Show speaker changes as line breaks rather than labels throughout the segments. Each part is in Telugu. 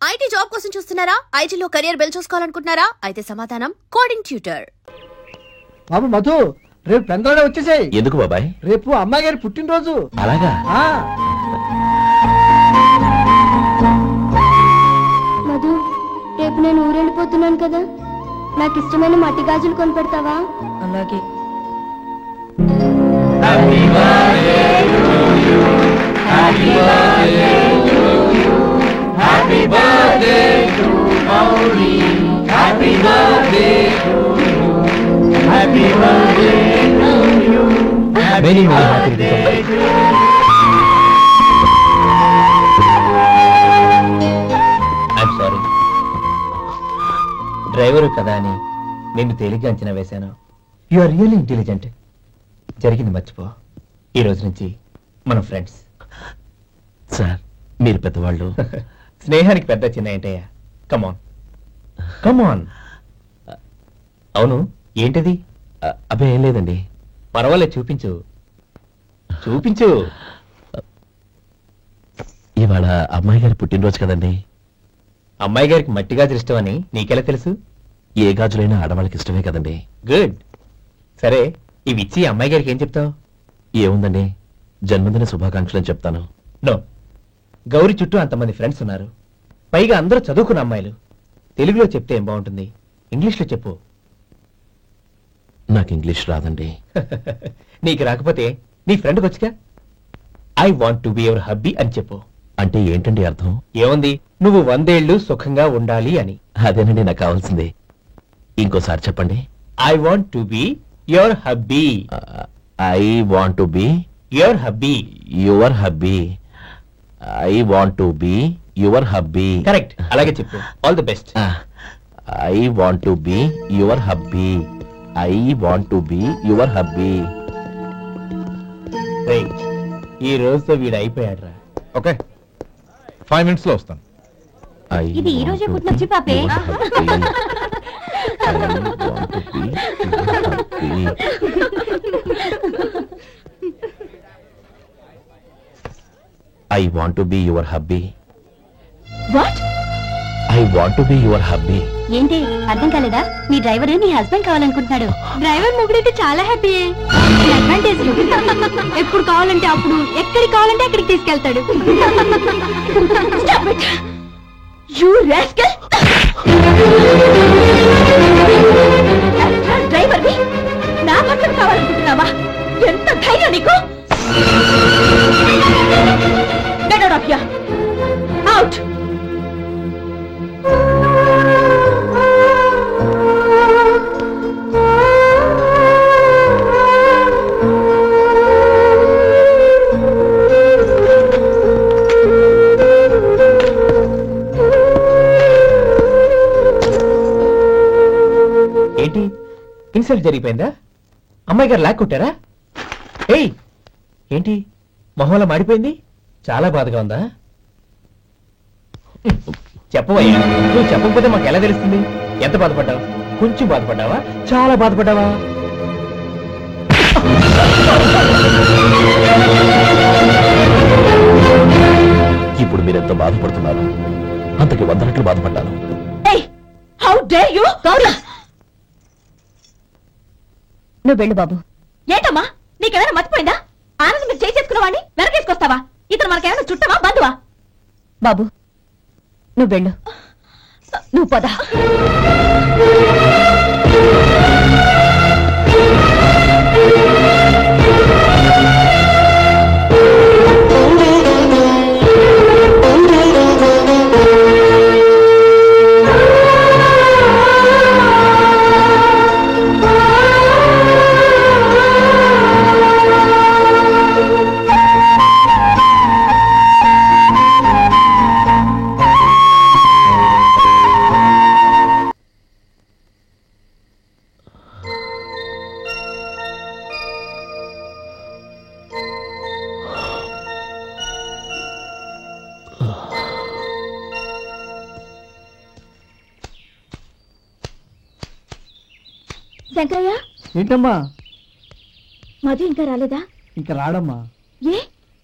ఐటీ జాబ్ కోసం చూస్తున్నారా? ఐటీలో కెరియర్ బిల్డ్ చూసుకోవాలనుకుంటున్నారా? అయితే సమాధానం కోడింగ్ ట్యూటర్.
బాబు మధు, రేపు పెందలాడే వచ్చేసాయి.
ఎందుకు బాబాయ్?
రేపు అమ్మాయి గారి పుట్టినరోజు.
అలాగా?
మధు, రేపు నేను ఊరెళ్ళిపోతున్నాను కదా, నాకు ఇష్టమైన మట్టి గాజులు కొనిపెడతావా?
అలాగే.
Happy birthday to Maureen. Happy birthday to you. Happy birthday to you. Many happy birthday to you.
I'm sorry. Driver కదా అని నిన్ను తేలిగ్గా అంచనా వేశాను. You are really intelligent. జరిగింది మర్చిపో. ఈ రోజు నుంచి మనం ఫ్రెండ్స్.
సార్, మీరు పెద్దవాళ్ళు.
స్నేహానికి పెద్ద చిన్న ఏంటయ్యా? కమాన్ కమాన్. అవును, ఏంటిది?
అబ్బే ఏం లేదండి.
పర్వాలేదు, చూపించు చూపించు.
ఇవాళ అమ్మాయి గారి పుట్టినరోజు కదండి.
అమ్మాయి గారికి మట్టి గాజులు ఇష్టం అని నీకెలా తెలుసు?
ఏ గాజులైనా ఆడవాళ్ళకి ఇష్టమే కదండి.
గుడ్. సరే, ఇవి ఇచ్చి అమ్మాయి గారికి ఏం చెప్తావు?
ఏముందండి, జన్మదిన శుభాకాంక్షలు అని చెప్తాను.
నో, గౌరీ చుట్టూ అంతమంది ఫ్రెండ్స్ ఉన్నారు, పైగా అందరూ చదువుకున్న అమ్మాయిలు. తెలుగులో చెప్తే ఏం బాగుంటుంది? ఇంగ్లీష్లో చెప్పు.
నాకు ఇంగ్లీష్ రాదండి.
నీకు రాకపోతే నీ ఫ్రెండ్కి వచ్చిగా I want to be your hubby అని చెప్పు.
అంటే ఏంటండి అర్థం?
ఏముంది, నువ్వు 100 ఏళ్ళు సుఖంగా ఉండాలి అని.
అదేనండి నాకు కావాల్సింది. ఇంకోసారి చెప్పండి.
I want to be your hubby.
I want to be
your hubby.
Your hubby. I want to be your hubby.
Correct, అలాగే చెప్పు. All the best.
I want to be your hubby. I want to be your hubby.
ఈ రోజుతో వీడు అయిపోయాడ్రా.
ఓకే, 5 minutes లో వస్తాను.
ఇది ఈ రోజే పుట్టినొచ్చి పాపే.
I want to be your hubby.
What?
I want to be your hubby.
ఏంటి అర్థం కాలేదా? మీ డ్రైవర్ నీ హస్బెండ్ కావాలనుకుంటున్నాడు. డ్రైవర్ మొగుడైతే చాలా హ్యాపీ. అడ్వాంటేజ్ ఎప్పుడు కావాలంటే అప్పుడు, ఎక్కడికి కావాలంటే అక్కడికి తీసుకెళ్తాడు. You rascal! డ్రైవర్ ని నా భర్త కావాలనుకుంటున్నావా? ఎంత ధైర్యం నీకు! Get out of here! Out!
ఏంటి, ఇన్సల్ట్ జరిగిపోయిందా? అమ్మాయి గారు లాక్ కొట్టారా? ఏయ్, ఏంటి మొహంలో మాడిపోయింది? చాలా బాధగా ఉందా? చెప్పవయ్యా, నువ్వు చెప్పకపోతే మాకు ఎలా తెలుస్తుంది? ఎంత బాధపడ్డావు? కొంచెం బాధపడ్డావా? చాలా బాధపడ్డావా?
ఇప్పుడు మీరెంత బాధపడుతున్నారు, అంతకి 100 రెట్లు బాధపడ్డాను.
How dare you! నువ్వు వెళ్ళు బాబు. ఏంటమ్మా, నీకేమైనా మర్చిపోయిందా? ఆనందం మీరు చేసుకున్నవాడిని వెనకేసుకొస్తావా? ఇతను మనకేమైనా చుట్టమా, బంధువా? బాబు నువ్వు వెళ్ళు. నువ్వు పద. శంకరయ్య,
ఏంటమ్మా?
మధు ఇంకా రాలేదా?
ఇంకా రాడమ్మా.
ఏ?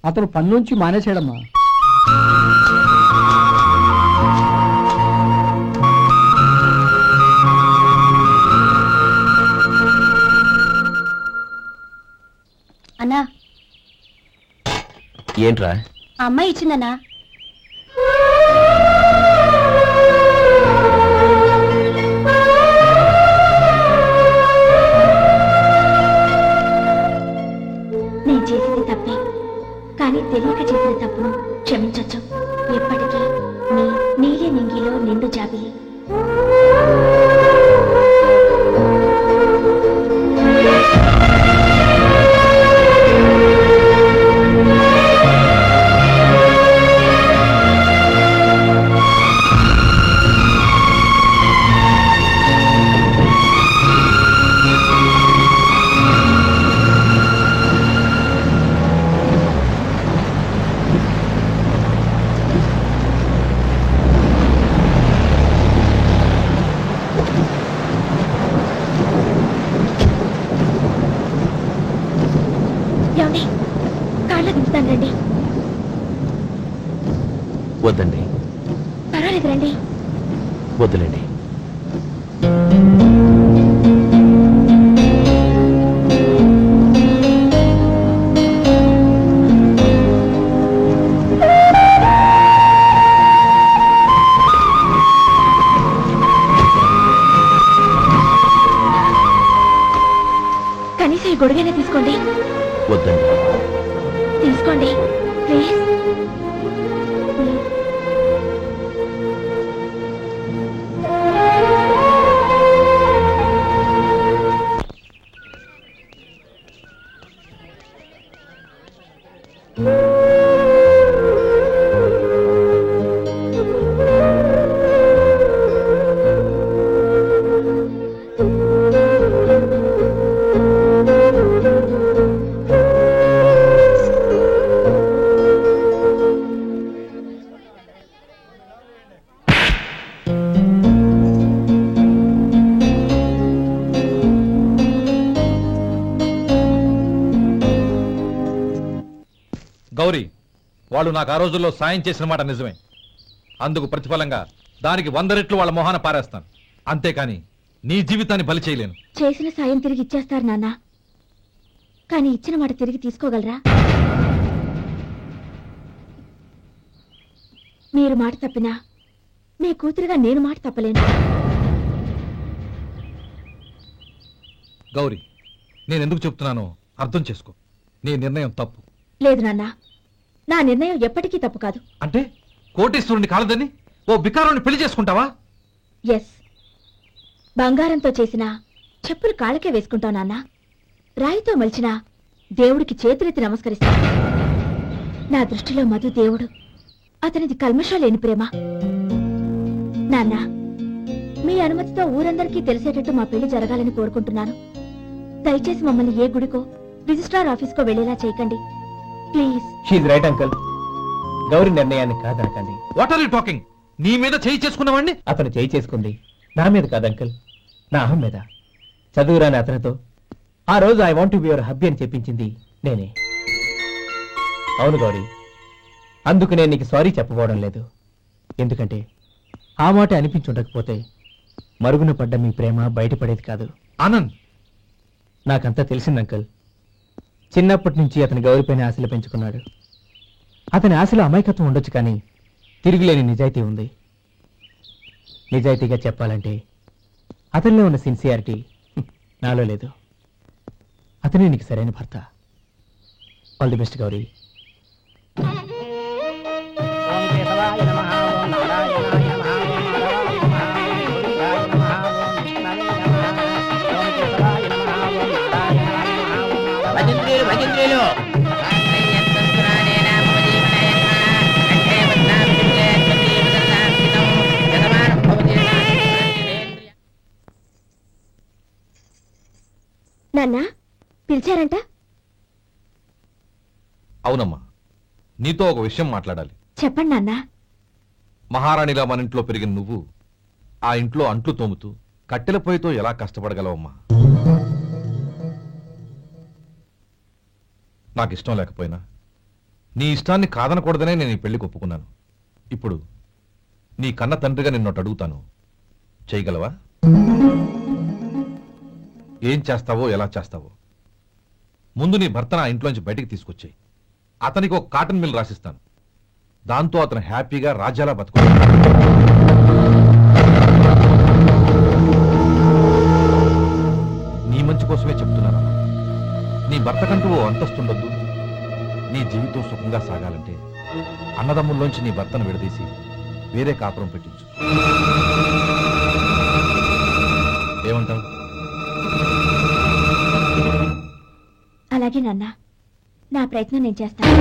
అతను పని నుంచి మానేశాడమ్మా.
ఏంట్రా?
అమ్మాయి ఇచ్చిందన్నా. నేను చేసింది తప్పే, కానీ తెలియక చేసిన తప్పును క్షమించొచ్చు. ఎప్పటికీ నీ నీలి నింగిలో నిండు జాబిలి.
వద్దండి.
పర్వాలేదు రండి.
వద్దులేండి.
కనీసం ఈ గొడుగైనా తీసుకోండి.
వద్దండి.
తీసుకోండి ప్లీజ్.
గౌరీ, వాళ్ళు నాకు ఆ రోజుల్లో సాయం చేసిన మాట నిజమే. అందుకు ప్రతిఫలంగా దానికి 100 రెట్లు వాళ్ళ మొహాన పారేస్తాను. అంతేకాని నీ జీవితాన్ని బలి చేయలేను.
చేసిన సాయం తిరిగి ఇచ్చేస్తారు నాన్న, కానీ ఇచ్చిన మాట తిరిగి తీసుకోగలరా? మీరు మాట తప్పినా మీ కూతురుగా నేను మాట తప్పలేను.
గౌరీ, నేనెందుకు చెప్తున్నానో అర్థం చేసుకో. నీ నిర్ణయం తప్పు.
లేదు నాన్న, నా నిర్ణయం ఎప్పటికీ తప్పు కాదు.
అంటే కోటేశ్వరుని కాలదని ఓ బికారుని పెళ్లి చేసుకుంటావా?
ఎస్, బంగారంతో చేసిన చెప్పులు కాళ్ళకే వేసుకుంటావు నాన్న. రాయితో మలిచిన దేవుడికి చేతులెత్తి నమస్కరిస్తా. నా దృష్టిలో మధు దేవుడు, అతనిది కల్మషం లేని ప్రేమ. నాన్న, మీ అనుమతితో ఊరందరికీ తెలిసేటట్టు మా పెళ్లి జరగాలని కోరుకుంటున్నాను. దయచేసి మమ్మల్ని ఏ గుడికో రిజిస్ట్రార్ ఆఫీస్కో వెళ్లేలా చేయకండి please.
She's right uncle. Gauri నిర్ణయాన్ని కాదనకండి.
What are you talking? నీ మీద చేయి చేసుకున్నవాడిని
అతను చేయి చేసుకుంది నా మీద కాదు అంకుల్, నా అహం మీద. చదువురాని అతనితో ఆ రోజు I want to be your hubby అని చెప్పించింది నేనే. అవును గౌరీ, అందుకు నేను నీకు సారీ చెప్పబోవడం లేదు. ఎందుకంటే ఆ మాట అనిపించుండకపోతే మరుగున పడ్డ మీ ప్రేమ బయటపడేది కాదు.
ఆనంద్,
నాకంతా తెలిసింది అంకుల్. చిన్నప్పటి నుంచి అతని గౌరీపైన ఆశలు పెంచుకున్నాడు. అతని ఆశలో అమాయకత్వం ఉండొచ్చు, కానీ తిరుగులేని నిజాయితీ ఉంది. నిజాయితీగా చెప్పాలంటే అతనిలో ఉన్న సిన్సియారిటీ నాలో లేదు. అతనే నీకు సరైన భర్త. All the best Gauri.
నాన్న, పిలిచారంట?
అవునమ్మా, నీతో ఒక విషయం మాట్లాడాలి.
చెప్పండి నాన్న.
మహారాణిలా మన ఇంట్లో పెరిగిన నువ్వు ఆ ఇంట్లో అంట్లు తోముతూ కట్టెల పొయ్యితో ఎలా కష్టపడగలవమ్మా? నాకు ఇష్టం లేకపోయినా నీ ఇష్టాన్ని కాదనకూడదనే నేను ఈ పెళ్లికి ఒప్పుకున్నాను. ఇప్పుడు నీ కన్న తండ్రిగా నిన్నొట్టు అడుగుతాను, చేయగలవా? ఏం చేస్తావో ఎలా చేస్తావో ముందు నీ భర్తను ఆ ఇంట్లోంచి బయటికి తీసుకొచ్చేయి. అతనికి ఒక కాటన్ మిల్ రాసిస్తాను. దాంతో అతను హ్యాపీగా రాజ్యాలా బతుకుతాడు. నీ మంచి కోసమే చెప్తున్నాను. నీ భర్తకంటూ ఓ అంతస్తుండొద్దు. నీ జీవితం సుఖంగా సాగాలంటే అన్నదమ్ముల్లోంచి నీ భర్తను విడదీసి వేరే కాపురం పెట్టించు. ఏమంటావు?
అలాగే నాన్న, నా ప్రయత్నం నేను చేస్తాను.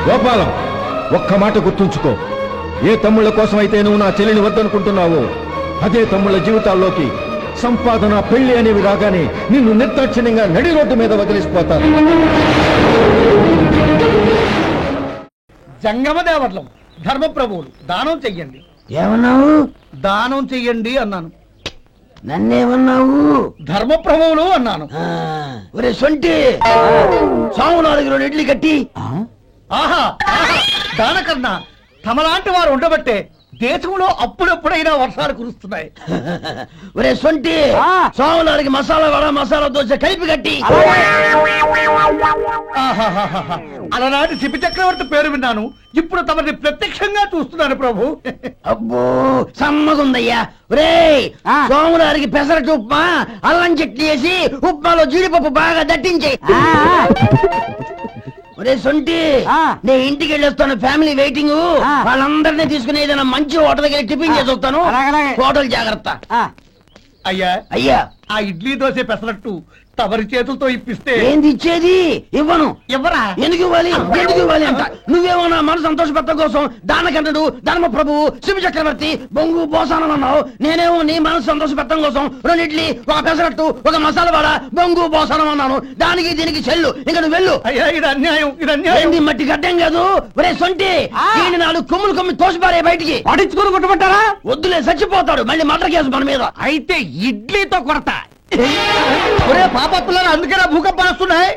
గోపాలం, ఒక్క మాట గుర్తుంచుకో. ఏ తమ్ముళ్ళ కోసం అయితే నువ్వు నా చెల్లిని వద్దనుకుంటున్నావో అదే తమ్ముళ్ళ జీవితాల్లోకి సంపాదన, పెళ్లి అనేవి రాగానే నిన్ను నిర్దాక్షిణ్యంగా నడి రోడ్డు మీద వదిలిసిపోతారు.
జంగమదేవర్లం, ధర్మప్రభువులు, దానం చెయ్యండి.
ఏమన్నావు?
దానం చెయ్యండి అన్నాను.
నన్నేమన్నావు?
ధర్మప్రభువులు అన్నాను.
ఒరే సొంటి, సాము 4 ఇడ్లీ కట్టి.
ఆహా, దానకన్నా తమలాంటి వారు ఉండబట్టే దేశంలో అప్పుడెప్పుడైనా వర్షాలు కురుస్తున్నాయి.
ఒరే సొంటి, సాము 4 మసాలా వడ, మసాలా దోశ కలిపి కట్టి.
ఆహాహాహా. అలనాటి శిపి చక్రవర్తి పేరు విన్నాను, ఇప్పుడు తమని ప్రత్యక్షంగా చూస్తున్నాను ప్రభు.
అబ్బో సమ్మగుందయ్యా. ఒరే సోములారికి పెసరట్టు ఉప్మా, అల్లం చట్నీ వేసి ఉప్మాలో జీడిపప్పు బాగా దట్టించి. ఒరే సొంటి, నేను ఇంటికి వెళ్ళొస్తాను, ఫ్యామిలీ వెయిటింగ్. వాళ్ళందరినీ తీసుకుని ఏదైనా మంచి హోటల్కి వెళ్ళి టిఫిన్ చేసి వస్తాను. హోటల్ జాగ్రత్త.
అయ్యా
అయ్యా,
ఆ ఇడ్లీ దోశ పెసరట్టు తమరి చేతులతో ఇప్పిస్తే.
ఏంది ఇచ్చేది? ఇవ్వను.
ఎవరా?
ఎందుకు ఇవ్వాలి? ఎందుకు ఇవ్వాలి అంట? నువ్వేమన్నా మన సంతోషపెట్టడం కోసం దానకంటుడు, ధర్మ ప్రభువు, శివ చక్రవర్తి, బొంగు బోసానం అన్నావు. నేనేమో నీ మనసు సంతోషపెట్టడం కోసం 2 ఇడ్లీ, ఒక పెసరట్టు, ఒక మసాలా వడ, బొంగు బోసానం అన్నాను. దానికి దీనికి చెల్లు. ఇంకా నువ్వు వెళ్ళు.
అయ్యా ఇది అన్యాయం, ఇది అన్యాయం.
ఏంది మట్టి గడ్డం కాదు. ఒరే సొంటి, దీన్ని 4 కొమ్ములు కొమ్మి తోసిపారే బయటికి.
పడించుకుని కొట్టమంటారా?
వద్దులే, చచ్చిపోతాడు. మళ్ళీ మటర్ కేసు మన మీద.
అయితే ఇడ్లీతో కొరత. ఒరే పాపత్తులను అందుకేనా భూకంపాలు వస్తున్నాయి?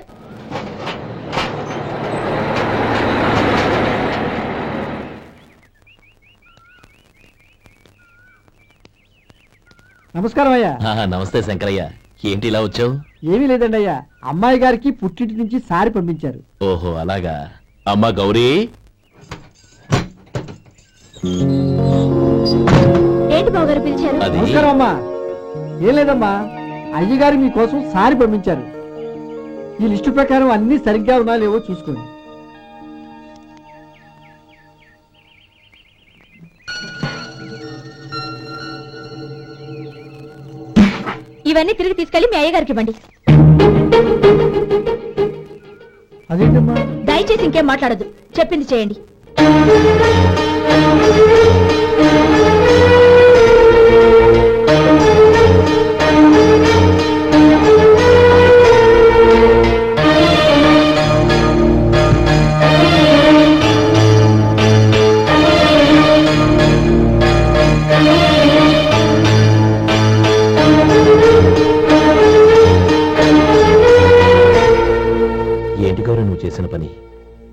నమస్కారం అయ్యా.
నమస్తే శంకరయ్య, ఏంటి ఇలా వచ్చావు?
ఏమీ లేదండి అయ్యా, అమ్మాయి గారికి పుట్టింటి నుంచి సారి పంపించారు.
ఓహో అలాగా. అమ్మా గౌరీ.
ఏంటి బావగారు పిలిచారు?
అది
నమస్కారం అమ్మా. ఏం లేదమ్మా, అయ్యగారు మీకోసం సారి పంపించారు. ఈ లిస్టు ప్రకారం అన్ని సరిగ్గా ఉన్నా లేవో చూసుకోండి.
ఇవన్నీ తిరిగి తీసుకెళ్లి మీ అయ్యగారికి ఇవ్వండి.
అదేంటమ్మా?
దయచేసి ఇంకేం మాట్లాడద్దు, చెప్పింది చేయండి.
ఏంటి గౌరీ నువ్వు చేసిన పని?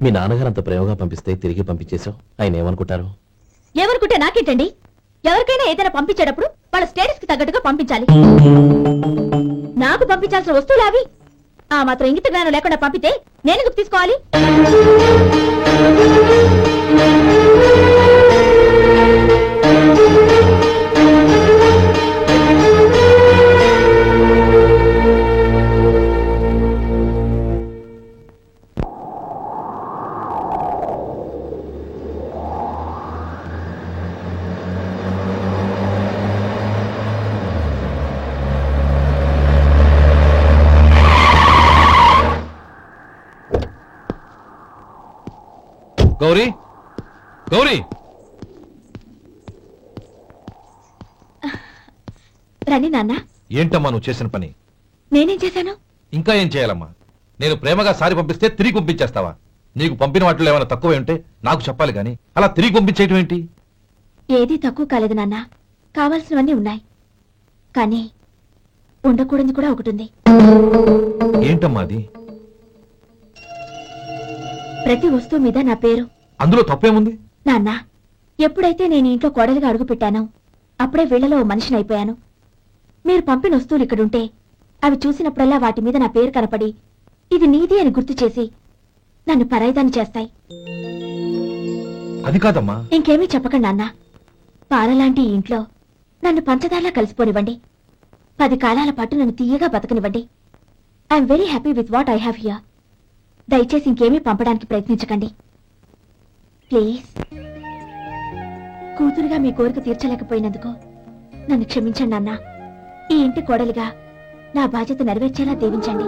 మీ నాన్నగారు అంత ప్రేమగా పంపిస్తే తిరిగి పంపించేశావు. ఆయన ఏమనుకుంటారు?
ఎవరుకుంటే నాకేంటండి? ఎవరికైనా ఏదైనా పంపించేటప్పుడు వాళ్ళ స్టేటస్ కి తగ్గట్టుగా పంపించాలి. నాకు పంపించాల్సిన వస్తువులు అవి. ఆ మాత్రం ఇంగిత జ్ఞానం లేకుండా పంపితే నేనెందుకు తీసుకోవాలి?
గౌరీ, గౌరీ.
రండి నాన్న.
ఏంటమ్మా నువ్వు చేసిన పని?
నేనేం చేశాను?
ఇంకా ఏం చేయాలమ్మా? నేను ప్రేమగా సారి పంపిస్తే తిరిగి పంపించేస్తావా? నీకు పంపిన వాటిలో ఏమైనా తక్కువ ఉంటే నాకు చెప్పాలి కానీ అలా తిరిగి పంపించేయటం ఏంటి?
ఏదీ తక్కువ కాలేదు నాన్న, కావాల్సినవన్నీ ఉన్నాయి. కానీ ఉండకూడదు కూడా ఒకటి ఉంది.
ఏంటమ్మా అది?
ప్రతి వస్తువు మీద నా పేరు.
అందులో తప్పేముంది?
నాన్న, ఎప్పుడైతే నేను ఇంట్లో కోడలిగా అడుగుపెట్టానో అప్పుడే వీళ్లలో ఓ మనిషిని అయిపోయాను. మీరు పంపిన వస్తువులు ఇక్కడుంటే అవి చూసినప్పుడల్లా వాటి మీద నా పేరు కనపడి ఇది నీది అని గుర్తు చేసి నన్ను పరాయిదాన్ని చేస్తాయి.
అది కాదమ్మా.
ఇంకేమీ చెప్పకండి నాన్న. పాలలాంటి ఈ ఇంట్లో నన్ను పంచదారలా కలిసిపోనివ్వండి. 10 కాలాల పాటు నన్ను తీయగా బతకనివ్వండి. I'm very happy with what I have here. దయచేసి ఇంకేమీ పంపడానికి ప్రయత్నించకండి ప్లీజ్. కూతురుగా మీ కోరిక తీర్చలేకపోయినందుకు నన్ను క్షమించండి నాన్న. ఈ ఇంటి కోడలిగా నా బాధ్యత నెరవేర్చేలా దీవించండి.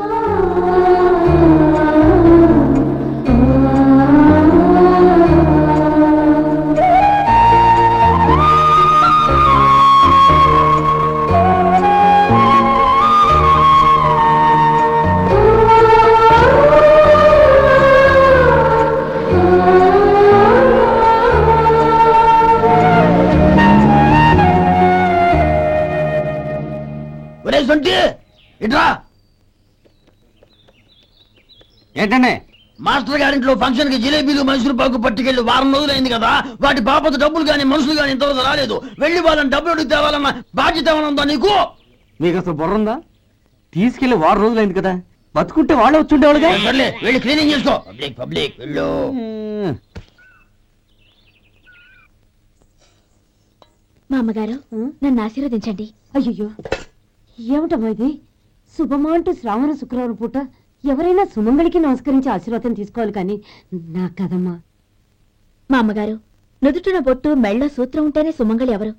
ఇట్రా.
ఏంటండి?
మాస్టర్ గారింట్లో ఫంక్షన్ కి జిలేబీలు మైసూరు పాకు పట్టుకెళ్ళి వారం రోజులైంది కదా. వాటి బాపత డబ్బులు గాని మనుషులు గాని ఇంతవరకు రాలేదు. వెళ్ళి వాళ్ళని డబ్బులు అడిగి తేవాలన్న బాధ్యత ఏమైనా ఉందా నీకు?
మీకు అసలు బుర్రందా? తీసుకెళ్లి 6 రోజులైంది కదా, బతుకుంటే వాళ్ళే వచ్చుండేవాళ్ళుగా.
సర్లే, వెళ్ళి క్లీనింగ్ చేసుకో. పబ్లిక్ వెళ్ళు.
మా అమ్మగారు నన్ను ఆశీర్వదించండి.
అయ్యో, ఏమిటమ్మా ఇది? శుభమా అంటూ శ్రావణ శుక్రవారం పూట ఎవరైనా సుమంగళికి నమస్కరించి ఆశీర్వాదం తీసుకోవాలి కానీ నా కదమ్మా.
మా అమ్మగారు, నుదుటిన బొట్టు మెళ్ళ సూత్రం ఉంటేనే సుమంగళి ఎవరు?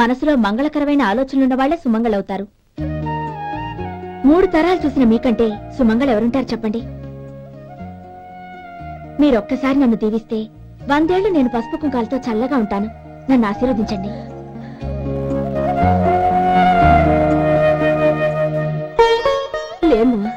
మనసులో మంగళకరమైన ఆలోచనలున్న వాళ్లే సుమంగళవుతారు. 3 తరాలు చూసిన మీకంటే సుమంగళ ఎవరుంటారు చెప్పండి? మీరొక్కసారి నన్ను దీవిస్తే 100 ఏళ్లు నేను పసుపు కుంకాలతో చల్లగా ఉంటాను. నన్ను ఆశీర్వదించండి.
లేమ్మా,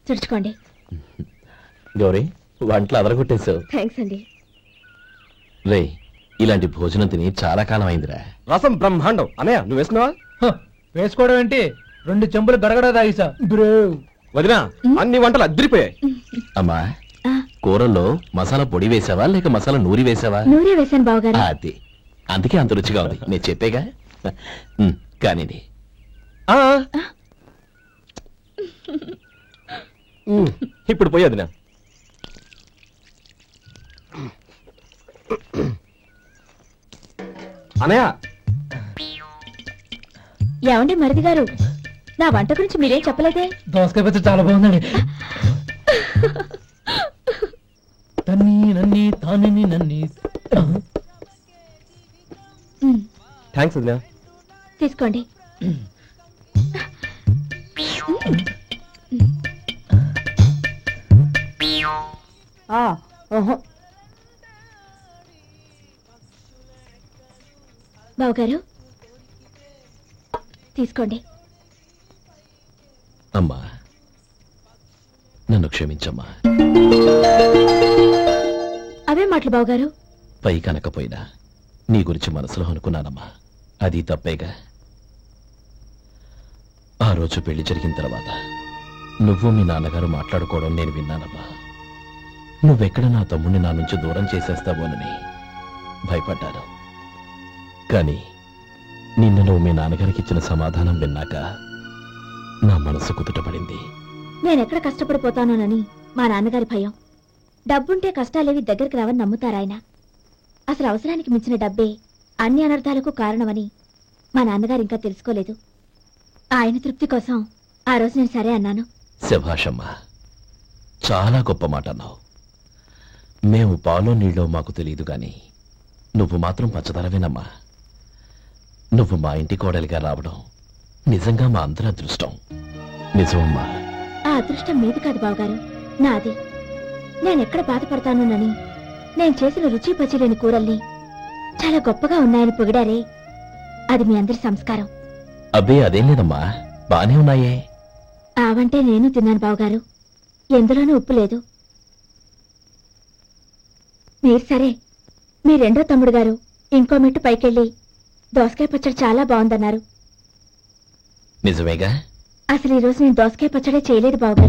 తుడుచుకోండి.
గౌరీ, వంటలు అదరగొట్టేశావు.
థ్యాంక్స్ అండి.
రే, ఇలాంటి భోజనం తిని చాలా కాలం అయిందిరా.
రసం బ్రహ్మాండం. అనయ్య, నువ్వు వేసినావా?
వేసుకోవడం ఏంటి? 2 చెంబులు గడగడ తాగిసా.
వదినా, అన్ని వంటలు అద్దరిపోయాయి.
అమ్మా, కూరల్లో మసాలా పొడి వేసావా లేక మసాలా నూరి వేసావా?
నూరే వేశాను బావగారు.
అది అందుకే అంత రుచిగా ఉంది. నేను చెప్పేగా. కానీ
ఇప్పుడు పోయి వదినా. అనయ్య,
ఏమండి మరిది గారు, నా వంట గురించి మీరేం చెప్పలేదే?
దోసకాయ పచ్చడి చాలా బాగుందండి. తన్ని నన్ని తాని నన్ని.
థ్యాంక్స్ వదినా.
తీసుకోండి. బావగారు తీసుకోండి.
అమ్మా, నన్ను క్షమించమ్మా.
అవే మాటలు బావగారు.
పై కనకపోయినా నీ గురించి మనసులో అనుకున్నానమ్మా. అది తప్పేగా. ఆ రోజు పెళ్లి జరిగిన తర్వాత నువ్వు మీ నాన్నగారు మాట్లాడుకోవడం నేను విన్నానమ్మా. నువ్వెక్కడ నా తమ్ముడిని నా నుంచి దూరం చేసేస్తావోనని భయపడ్డాను. కానీ నిన్న నువ్వు మీ నాన్నగారికి ఇచ్చిన సమాధానం విన్నాక నా మనసు కుదుటపడింది.
నేనెక్కడ కష్టపడిపోతానోనని మా నాన్నగారి భయం. డబ్బుంటే కష్టాలేవి దగ్గరికి రావని నమ్ముతారాయన. అసలు అవసరానికి మించిన డబ్బే అన్ని అనర్థాలకు కారణమని మా నాన్నగారు ఇంకా తెలుసుకోలేదు. ఆయన తృప్తి కోసం ఆ రోజు నేను సరే అన్నాను.
శభాషమ్మా, చాలా గొప్ప మాట అన్నావు. మేము పాలో నీళ్ళో మాకు తెలియదు గాని నువ్వు మాత్రం పచ్చదరవేనమ్మా. నువ్వు మా ఇంటి కోడలిగా రావడం నిజంగా మా అందరి అదృష్టం. నిజమమ్మా.
ఆ అదృష్టం మీది కాదు బావగారు, నాది. నేనెక్కడ బాధపడతానోనని నేను చేసిన రుచి పచిలేని కూరల్ని చాలా గొప్పగా ఉన్నాయని పొగిడారే, అది మీ అందరి సంస్కారం.
అబ్బే అదేం లేదమ్మా, బానే ఉన్నాయే.
ఆవంటే నేను తిన్నాను బావగారు, ఎందులోనూ ఉప్పు లేదు. మీరు సరే మీ రెండో తమ్ముడు గారు ఇంకో మెట్టు పైకెళ్ళి దోసకాయ పచ్చడి చాలా బాగుందన్నారు.
నిజమేగా?
అసలు ఈ రోజు నేను దోసకాయ పచ్చడే చేయలేదు బాబు.